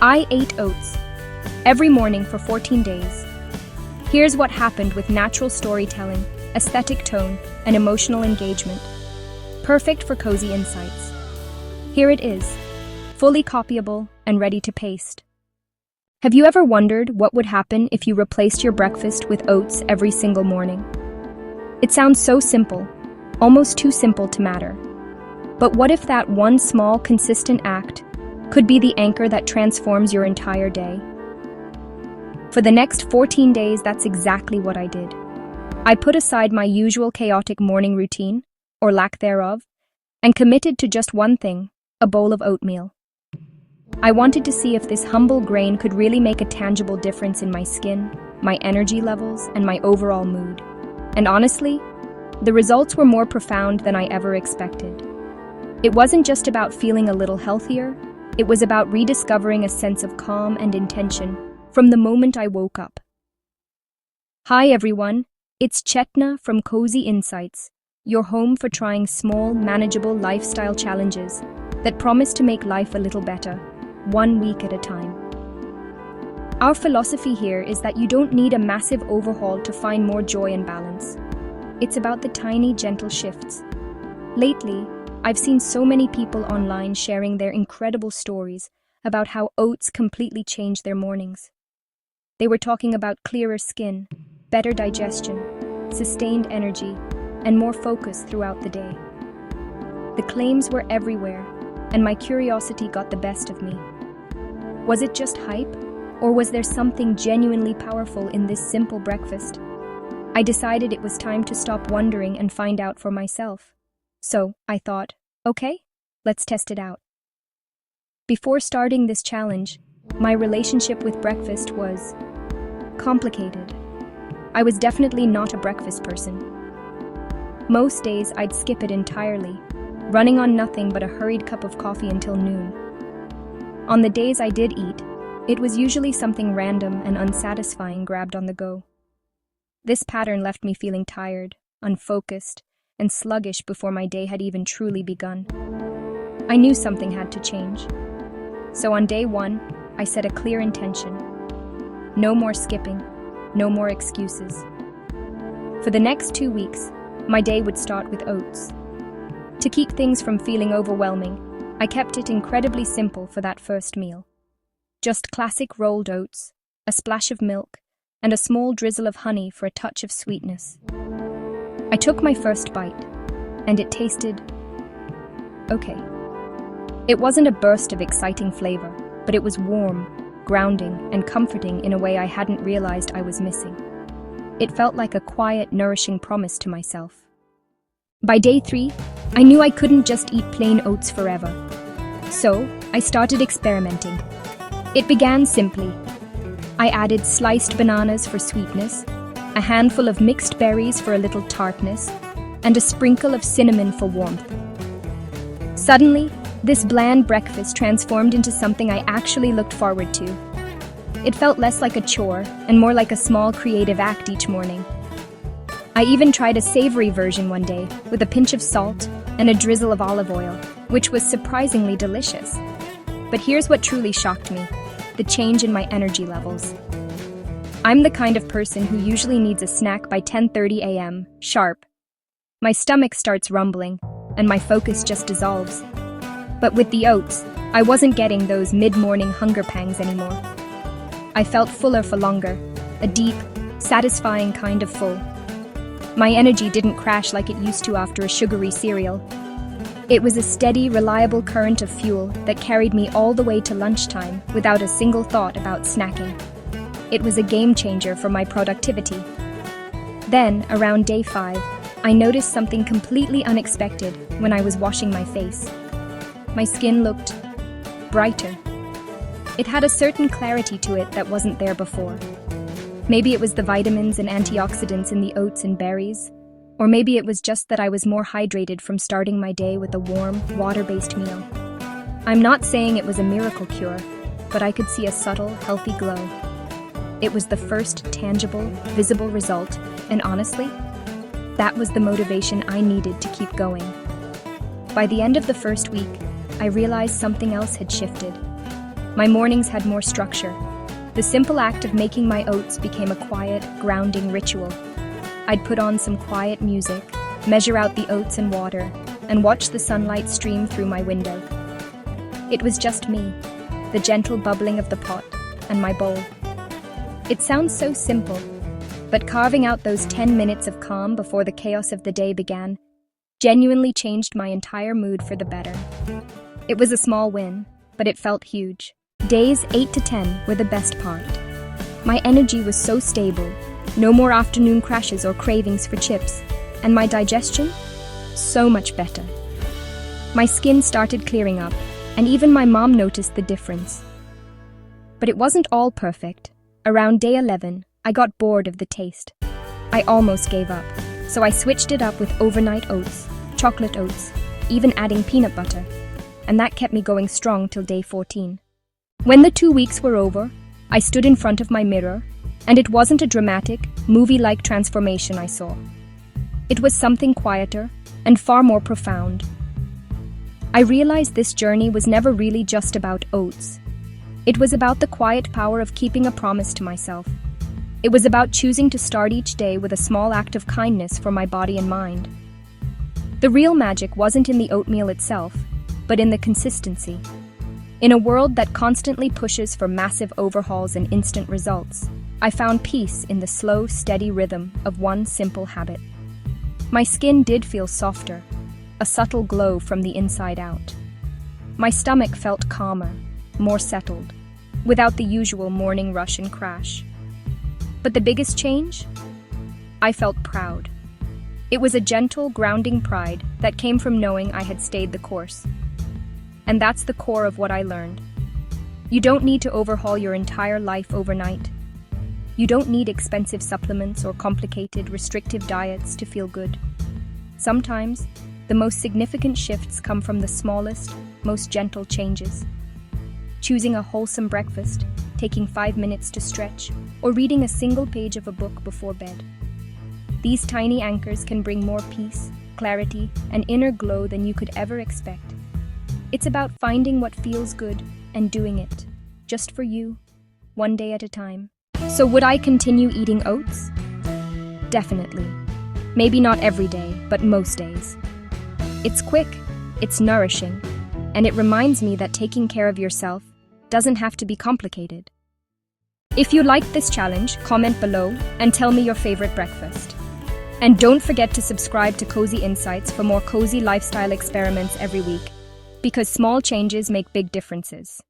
I ate oats every morning for 14 days. Here's what happened with natural storytelling, aesthetic tone, and emotional engagement. Perfect for cozy insights. Here it is, fully copyable and ready to paste. Have you ever wondered what would happen if you replaced your breakfast with oats every single morning? It sounds so simple, almost too simple to matter. But what if that one small, consistent act could be the anchor that transforms your entire day? For the next 14 days, that's exactly what I did. I put aside my usual chaotic morning routine, or lack thereof, and committed to just one thing, a bowl of oatmeal. I wanted to see if this humble grain could really make a tangible difference in my skin, my energy levels, and my overall mood. And honestly, the results were more profound than I ever expected. It wasn't just about feeling a little healthier, it was about rediscovering a sense of calm and intention from the moment I woke up. Hi everyone, it's Chetna from Cozy Insights, your home for trying small, manageable lifestyle challenges that promise to make life a little better, 1 week at a time. Our philosophy here is that you don't need a massive overhaul to find more joy and balance. It's about the tiny, gentle shifts. Lately, I've seen so many people online sharing their incredible stories about how oats completely changed their mornings. They were talking about clearer skin, better digestion, sustained energy, and more focus throughout the day. The claims were everywhere, and my curiosity got the best of me. Was it just hype, or was there something genuinely powerful in this simple breakfast? I decided it was time to stop wondering and find out for myself. So, I thought, okay, let's test it out. Before starting this challenge, my relationship with breakfast was complicated. I was definitely not a breakfast person. Most days I'd skip it entirely, running on nothing but a hurried cup of coffee until noon. On the days I did eat, it was usually something random and unsatisfying grabbed on the go. This pattern left me feeling tired, unfocused, and sluggish before my day had even truly begun. I knew something had to change. So on day 1, I set a clear intention. No more skipping, no more excuses. For the next 2 weeks, my day would start with oats. To keep things from feeling overwhelming, I kept it incredibly simple for that first meal. Just classic rolled oats, a splash of milk, and a small drizzle of honey for a touch of sweetness. I took my first bite, and it tasted okay. It wasn't a burst of exciting flavor, but it was warm, grounding, and comforting in a way I hadn't realized I was missing. It felt like a quiet, nourishing promise to myself. By day 3, I knew I couldn't just eat plain oats forever. So, I started experimenting. It began simply. I added sliced bananas for sweetness, a handful of mixed berries for a little tartness, and a sprinkle of cinnamon for warmth. Suddenly, this bland breakfast transformed into something I actually looked forward to. It felt less like a chore and more like a small creative act each morning. I even tried a savory version one day with a pinch of salt and a drizzle of olive oil, which was surprisingly delicious. But here's what truly shocked me: the change in my energy levels. I'm the kind of person who usually needs a snack by 10:30 a.m., sharp. My stomach starts rumbling, and my focus just dissolves. But with the oats, I wasn't getting those mid-morning hunger pangs anymore. I felt fuller for longer, a deep, satisfying kind of full. My energy didn't crash like it used to after a sugary cereal. It was a steady, reliable current of fuel that carried me all the way to lunchtime without a single thought about snacking. It was a game changer for my productivity. Then, around day 5, I noticed something completely unexpected when I was washing my face. My skin looked brighter. It had a certain clarity to it that wasn't there before. Maybe it was the vitamins and antioxidants in the oats and berries, or maybe it was just that I was more hydrated from starting my day with a warm, water-based meal. I'm not saying it was a miracle cure, but I could see a subtle, healthy glow. It was the first tangible, visible result, and honestly, that was the motivation I needed to keep going. By the end of the first week, I realized something else had shifted. My mornings had more structure. The simple act of making my oats became a quiet, grounding ritual. I'd put on some quiet music, measure out the oats and water, and watch the sunlight stream through my window. It was just me, the gentle bubbling of the pot, and my bowl. It sounds so simple, but carving out those 10 minutes of calm before the chaos of the day began genuinely changed my entire mood for the better. It was a small win, but it felt huge. Days 8 to 10 were the best part. My energy was so stable, no more afternoon crashes or cravings for chips, and my digestion? So much better. My skin started clearing up, and even my mom noticed the difference. But it wasn't all perfect. Around day 11, I got bored of the taste. I almost gave up, so I switched it up with overnight oats, chocolate oats, even adding peanut butter, and that kept me going strong till day 14. When the 2 weeks were over, I stood in front of my mirror, and it wasn't a dramatic, movie-like transformation I saw. It was something quieter and far more profound. I realized this journey was never really just about oats. It was about the quiet power of keeping a promise to myself. It was about choosing to start each day with a small act of kindness for my body and mind. The real magic wasn't in the oatmeal itself, but in the consistency. In a world that constantly pushes for massive overhauls and instant results, I found peace in the slow, steady rhythm of one simple habit. My skin did feel softer, a subtle glow from the inside out. My stomach felt calmer, more settled, without the usual morning rush and crash. But the biggest change? I felt proud. It was a gentle, grounding pride that came from knowing I had stayed the course. And that's the core of what I learned. You don't need to overhaul your entire life overnight. You don't need expensive supplements or complicated, restrictive diets to feel good. Sometimes, the most significant shifts come from the smallest, most gentle changes. Choosing a wholesome breakfast, taking 5 minutes to stretch, or reading a single page of a book before bed. These tiny anchors can bring more peace, clarity, and inner glow than you could ever expect. It's about finding what feels good and doing it, just for you, one day at a time. So would I continue eating oats? Definitely. Maybe not every day, but most days. It's quick, it's nourishing, and it reminds me that taking care of yourself doesn't have to be complicated. If you liked this challenge, comment below and tell me your favorite breakfast. And don't forget to subscribe to Cozy Insights for more cozy lifestyle experiments every week, because small changes make big differences.